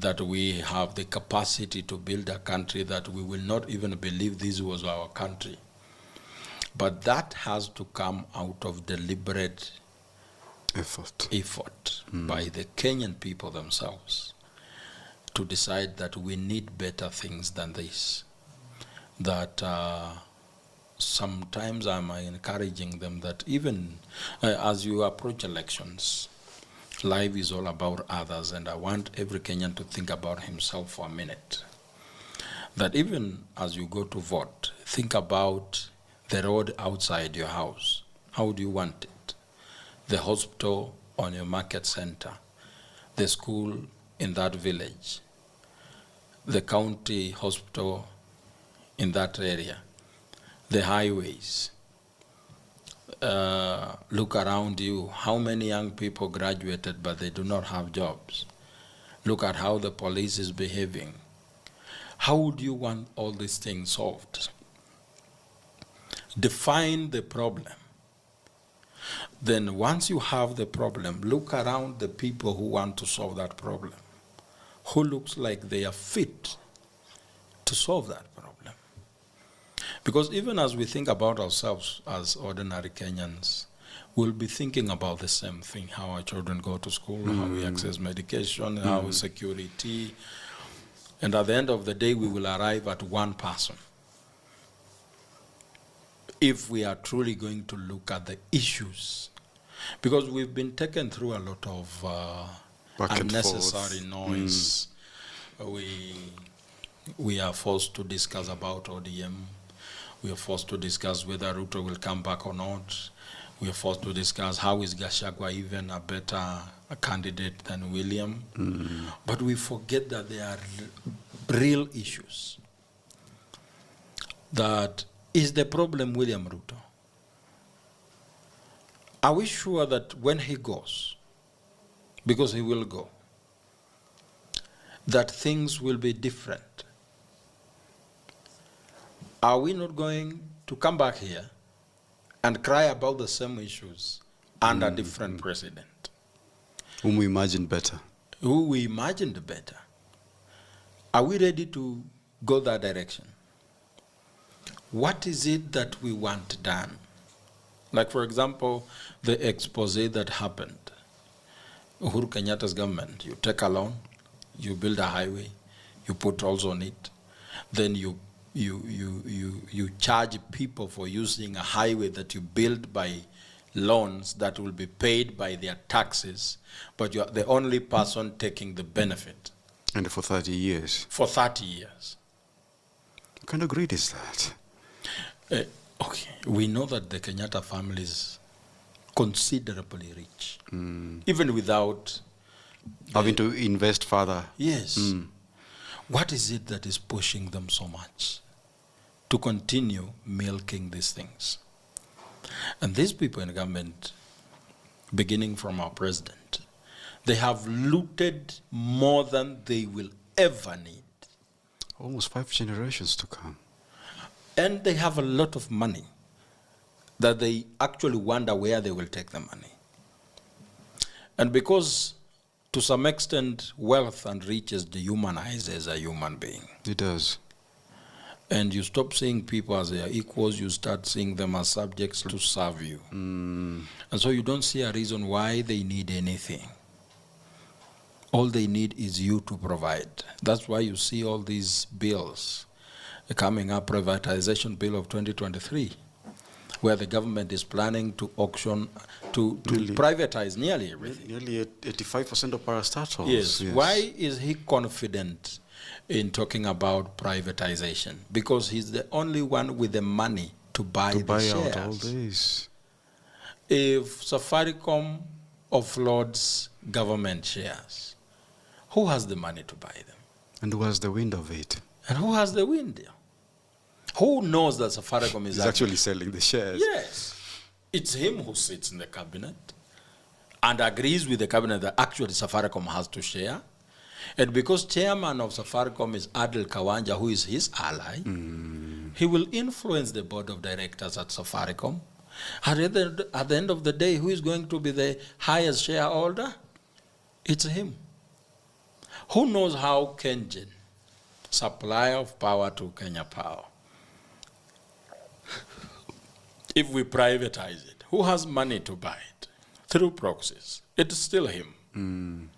that we have the capacity to build a country that we will not even believe this was our country. But that has to come out of deliberate effort by the Kenyan people themselves to decide that we need better things than this. That sometimes I'm encouraging them that even as you approach elections, life is all about others, and I want every Kenyan to think about himself for a minute. That even as you go to vote, think about the road outside your house. How do you want it? The hospital on your market center, the school in that village, the county hospital in that area, the highways. Look around you. How many young people graduated but they do not have jobs? Look at how the police is behaving. How would you want all these things solved? Define the problem. Then once you have the problem, look around the people who want to solve that problem. Who looks like they are fit to solve that problem? Because even as we think about ourselves as ordinary Kenyans, we'll be thinking about the same thing: how our children go to school, how we access medication, how security. And at the end of the day, we will arrive at one person. If we are truly going to look at the issues. Because we've been taken through a lot of unnecessary noise. We are forced to discuss about ODM. We are forced to discuss whether Ruto will come back or not. We are forced to discuss how is Gachagua even a better candidate than William. But we forget that there are real issues. That is the problem William Ruto. Are we sure that when he goes, because he will go, that things will be different? Are we not going to come back here and cry about the same issues under a different president? Whom we imagine better. Who we imagined better. Are we ready to go that direction? What is it that we want done? Like, for example, the expose that happened. Uhuru Kenyatta's government, you take a loan, you build a highway, you put tolls on it, then you charge people for using a highway that you build by loans that will be paid by their taxes, but you're the only person taking the benefit. And for 30 years. For 30 years. What kind of greed is that? Okay, we know that the Kenyatta family is considerably rich, even without having to invest further. Yes. What is it that is pushing them so much to continue milking these things? And these people in government, beginning from our president, they have looted more than they will ever need. Almost 5 generations to come. And they have a lot of money that they actually wonder where they will take the money. And because to some extent wealth and riches dehumanize as a human being. It does. And you stop seeing people as their equals, you start seeing them as subjects to serve you. And so you don't see a reason why they need anything. All they need is you to provide. That's why you see all these bills coming up, privatization bill of 2023, where the government is planning to auction, to privatize nearly everything. Nearly 85% of parastatals. Yes. Why is he confident in talking about privatization? Because he's the only one with the money to buy the shares. Out all this. If Safaricom offloads government shares, who has the money to buy them? And who has the wind of it? And who has the wind? Who knows that Safaricom is actually selling the shares? Yes. It's him who sits in the cabinet and agrees with the cabinet that actually Safaricom has to share. And because chairman of Safaricom is Adel Kawanja, who is his ally, he will influence the board of directors at Safaricom. At the end of the day, who is going to be the highest shareholder? It's him. Who knows how Kenyan, supply of power to Kenya Power, if we privatize it, who has money to buy it? Through proxies. It's still him.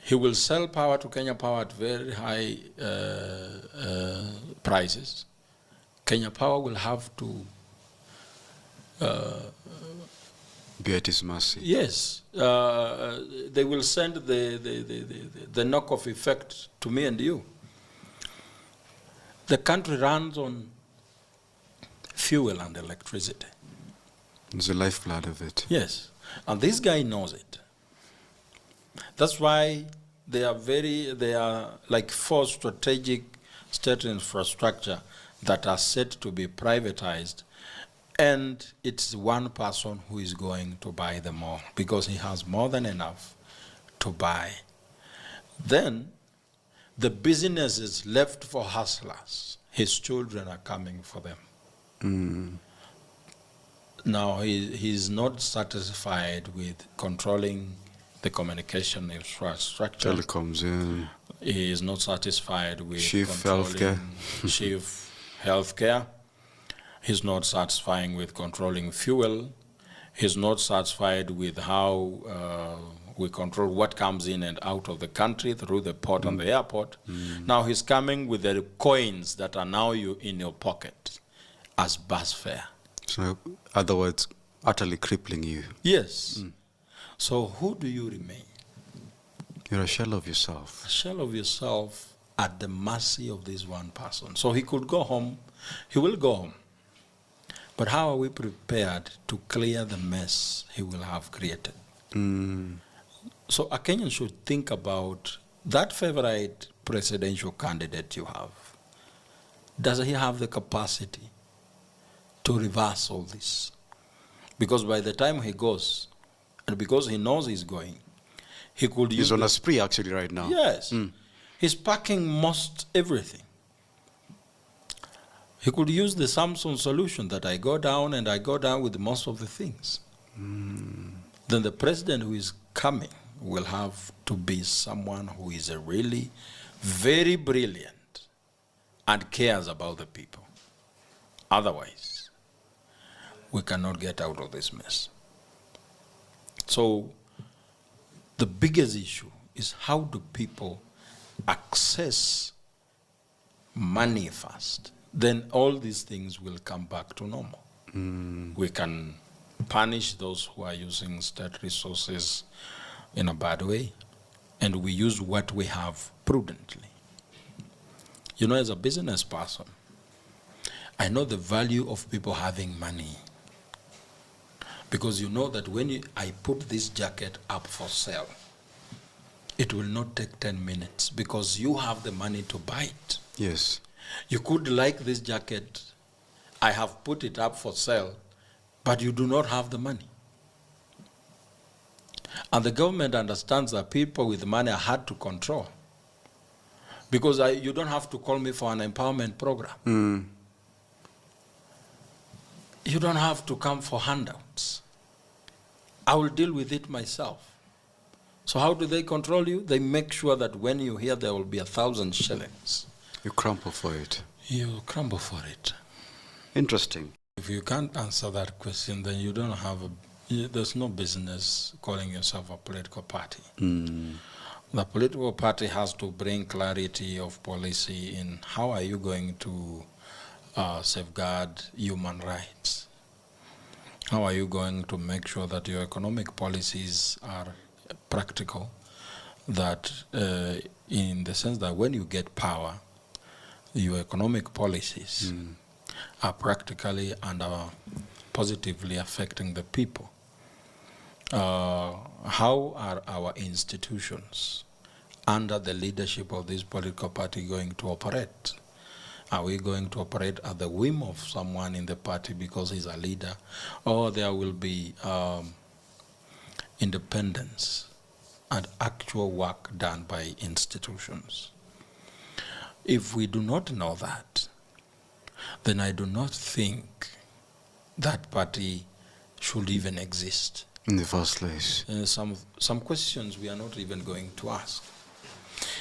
He will sell power to Kenya Power at very high prices. Kenya Power will have to be at his mercy. Yes, they will send the knock-off effect to me and you. The country runs on fuel and electricity. It's the lifeblood of it. Yes, and this guy knows it. That's why they are like 4 strategic state infrastructure that are set to be privatized, and it's one person who is going to buy them all because he has more than enough to buy. Then the business is left for hustlers. His children are coming for them. Now he's not satisfied with controlling the communication infrastructure. Telecoms, yeah. He is not satisfied with Chief controlling chief healthcare. He's not satisfying with controlling fuel. He's not satisfied with how we control what comes in and out of the country through the port and the airport. Now he's coming with the coins that are now in your pocket as bus fare. So, in other words, utterly crippling you. Yes. So who do you remain? You're a shell of yourself. A shell of yourself at the mercy of this one person. So he could go home. He will go home. But how are we prepared to clear the mess he will have created? So a Kenyan should think about that favorite presidential candidate you have. Does he have the capacity to reverse all this? Because by the time he goes, and because he knows he's going, he could use... He's on a spree actually right now. Yes. He's packing most everything. He could use the Samsung solution that I go down and I go down with most of the things. Then the president who is coming will have to be someone who is a really very brilliant and cares about the people. Otherwise, we cannot get out of this mess. So the biggest issue is how do people access money first? Then all these things will come back to normal. We can punish those who are using state resources in a bad way, and we use what we have prudently. You know, as a business person, I know the value of people having money. Because you know that when I put this jacket up for sale, it will not take 10 minutes because you have the money to buy it. Yes. You could like this jacket, I have put it up for sale, but you do not have the money. And the government understands that people with money are hard to control. Because you don't have to call me for an empowerment program. You don't have to come for handouts. I will deal with it myself. So how do they control you? They make sure that when you hear there will be 1,000 shillings. You crumple for it. You crumble for it. Interesting. If you can't answer that question, then you don't have there's no business calling yourself a political party. The political party has to bring clarity of policy in how are you going to safeguard human rights? How are you going to make sure that your economic policies are practical, that in the sense that when you get power, your economic policies are practically and are positively affecting the people. How are our institutions under the leadership of this political party going to operate? Are we going to operate at the whim of someone in the party because he's a leader? Or there will be independence and actual work done by institutions? If we do not know that, then I do not think that party should even exist. In the first place. Some questions we are not even going to ask.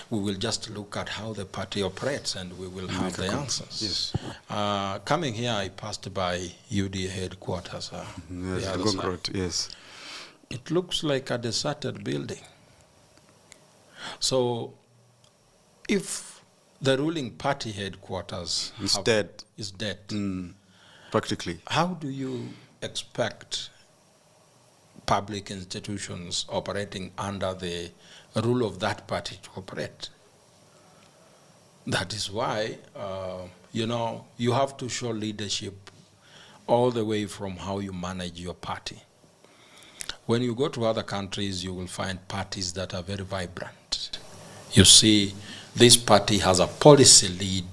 we will just look at how the party operates and we will have the answers. Yes. Coming here, I passed by UDA headquarters. Yes, the the other Gong side. Road, yes. It looks like a deserted building. So, if the ruling party headquarters It's dead. is dead, Practically. how do you expect public institutions operating under the rule of that party to operate? That is why, you have to show leadership all the way from how you manage your party. When you go to other countries, you will find parties that are very vibrant. You see, this party has a policy lead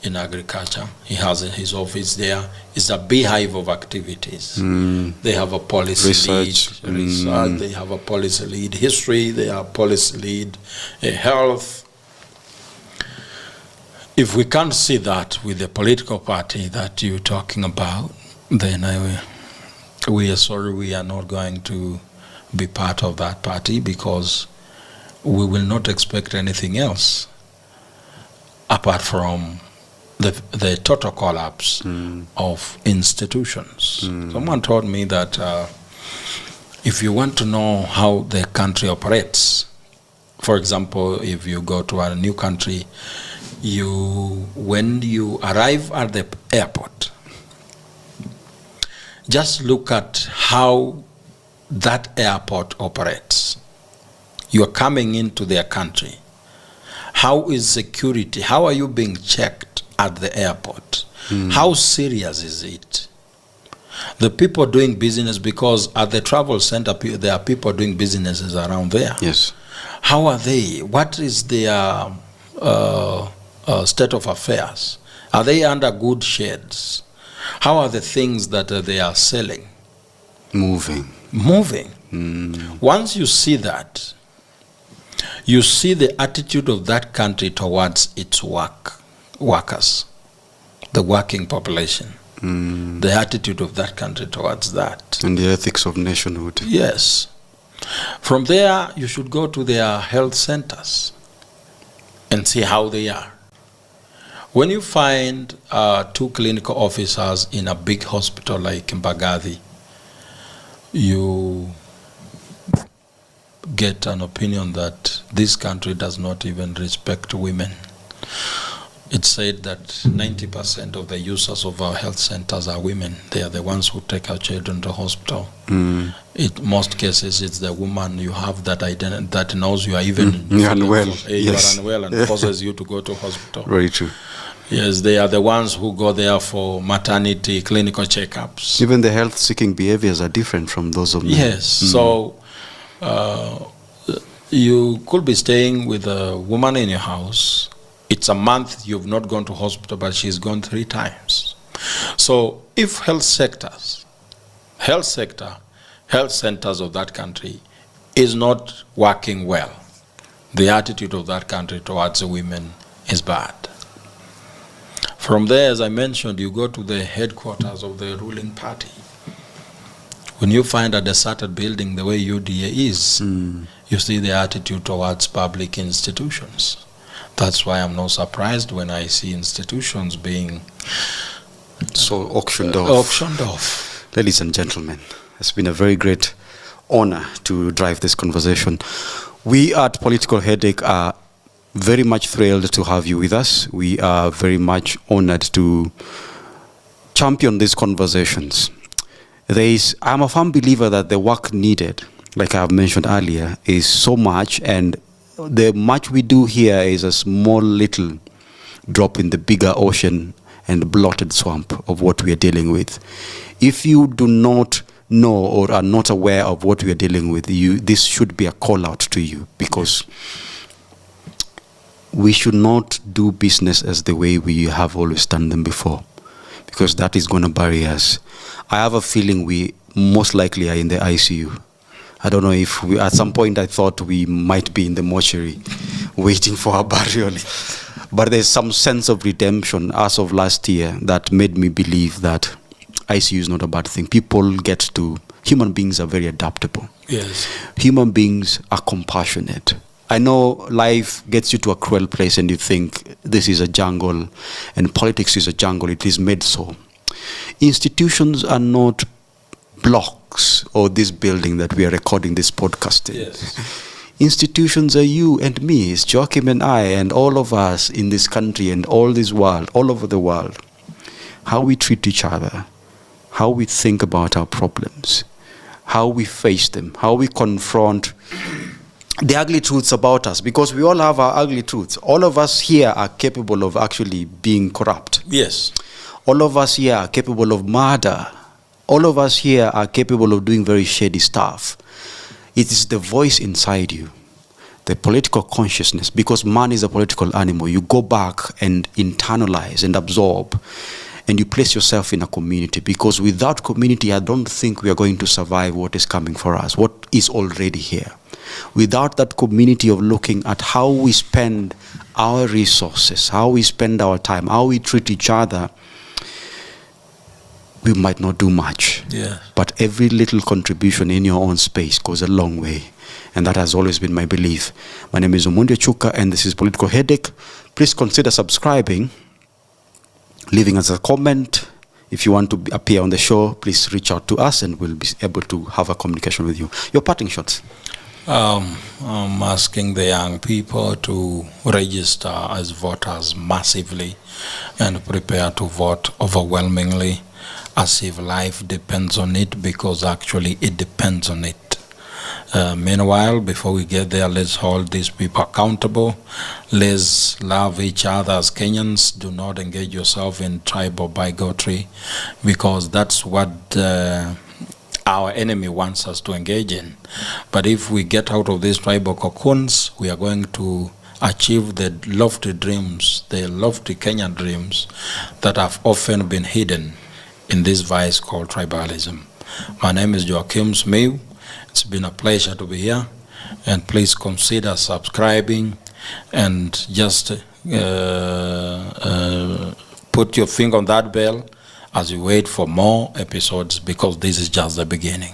in agriculture. He has his office there. It's a beehive of activities. They have a policy Research. lead, research. They have a policy lead, history. They have policy lead, health. If we can't see that with the political party that you're talking about, then we are sorry we are not going to be part of that party, because we will not expect anything else apart from the total collapse of institutions. Someone told me that if you want to know how the country operates, for example, if you go to a new country, when you arrive at the airport, just look at how that airport operates. You are coming into their country. How is security? How are you being checked at the airport? How serious is it? The people doing business, because at the travel center there are people doing businesses around there. Yes. How are they? What is their state of affairs? Are they under good shades? How are the things that they are selling? Moving. Once you see that, you see the attitude of that country towards its workers, the working population, the attitude of that country towards that. And the ethics of nationhood. Yes. From there, you should go to their health centers and see how they are. When you find 2 clinical officers in a big hospital like Mbagathi, you get an opinion that this country does not even respect women. It's said that 90% of the users of our health centers are women. They are the ones who take our children to hospital. In most cases, it's the woman you have that knows you are even You're unwell. You are unwell and causes you to go to hospital. Very true. Yes, they are the ones who go there for maternity, clinical checkups. Even the health-seeking behaviors are different from those of men. Yes, so you could be staying with a woman in your house. It's a month you've not gone to hospital, but she's gone 3 times. So if health centers of that country is not working well, the attitude of that country towards women is bad. From there, as I mentioned, you go to the headquarters of the ruling party. When you find a deserted building the way UDA is, you see the attitude towards public institutions. That's why I'm not surprised when I see institutions being so auctioned off. Ladies and gentlemen, it's been a very great honor to drive this conversation. We at Political Headache are very much thrilled to have you with us. We are very much honored to champion these conversations. I'm a firm believer that the work needed, like I've mentioned earlier, is so much, and the much we do here is a small little drop in the bigger ocean and blotted swamp of what we are dealing with. If you do not know or are not aware of what we are dealing with, this should be a call out to you, because we should not do business as the way we have always done them before, because that is going to bury us. I have a feeling we most likely are in the ICU. I don't know if at some point I thought we might be in the mortuary waiting for our burial. But there's some sense of redemption as of last year that made me believe that ICU is not a bad thing. Human beings are very adaptable. Yes. Human beings are compassionate. I know life gets you to a cruel place and you think this is a jungle and politics is a jungle. It is made so. Institutions are not blocks or this building that we are recording this podcast in. Yes. Institutions are you and me. It's Joakim and I and all of us in this country and all this world, all over the world. How we treat each other, how we think about our problems, how we face them, how we confront the ugly truths about us, because we all have our ugly truths. All of us here are capable of actually being corrupt. Yes. All of us here are capable of murder. All of us here are capable of doing very shady stuff. It is the voice inside you, the political consciousness, because man is a political animal. You go back and internalize and absorb, and you place yourself in a community, because without community, I don't think we are going to survive what is coming for us, what is already here. Without that community of looking at how we spend our resources, how we spend our time, how we treat each other, we might not do much. Yeah. But every little contribution in your own space goes a long way. And that has always been my belief. My name is Omunde Chuka, and this is Political Headache. Please consider subscribing, leaving us a comment. If you want to appear on the show, please reach out to us and we'll be able to have a communication with you. Your parting shots. I'm asking the young people to register as voters massively and prepare to vote overwhelmingly, as if life depends on it, because actually it depends on it. Meanwhile, before we get there, let's hold these people accountable. Let's love each other as Kenyans. Do not engage yourself in tribal bigotry, because that's what our enemy wants us to engage in. But if we get out of these tribal cocoons, we are going to achieve the lofty dreams, the lofty Kenyan dreams that have often been hidden in this vice called tribalism. My name is Joakim Simiyu. It's been a pleasure to be here, and please consider subscribing and just put your finger on that bell as you wait for more episodes, because this is just the beginning.